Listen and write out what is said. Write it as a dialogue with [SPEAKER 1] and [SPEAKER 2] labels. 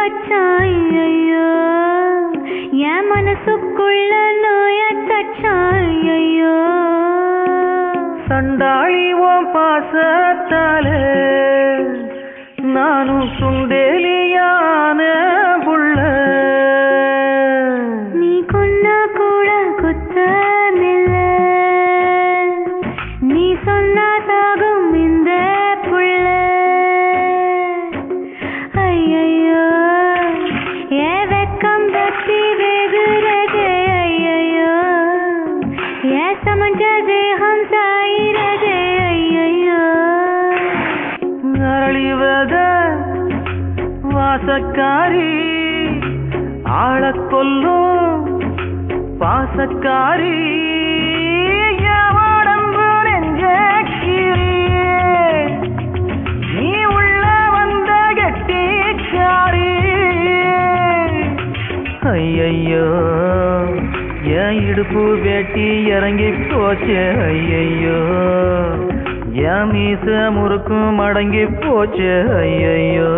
[SPEAKER 1] வச்சான் ஐயோ என் மனசுக்குள்ள நோய தச்சான் ஐயோ
[SPEAKER 2] சண்டாளி ஓம் பாசத்தாலே நானும் சுண்டேலியான புள்ள
[SPEAKER 1] நீ கொன்னா கூட குத்தமில்ல நீ சொன்னா சாகும் இந்த புள்ள ஐயையோ ஏ வெக்கம் பத்தி வெகுரதே ஐயையோ ஏ சமஞ்ச தேகம் சாயிரதே ஐயையோ
[SPEAKER 2] அரளிவத வாசக்காரி ஆளக் கொல்லும் பாசக்காரி எவடம்பு நெஞ்சக்கிரியே நீ உள்ள வந்த கெட்டிக்காரி ஐயையோ என் இடுப்பு வேட்டி இறங்கி போச்சு ஐயையோ என் மீச முறுக்கும் மடங்கி போச்சு ஐயையோ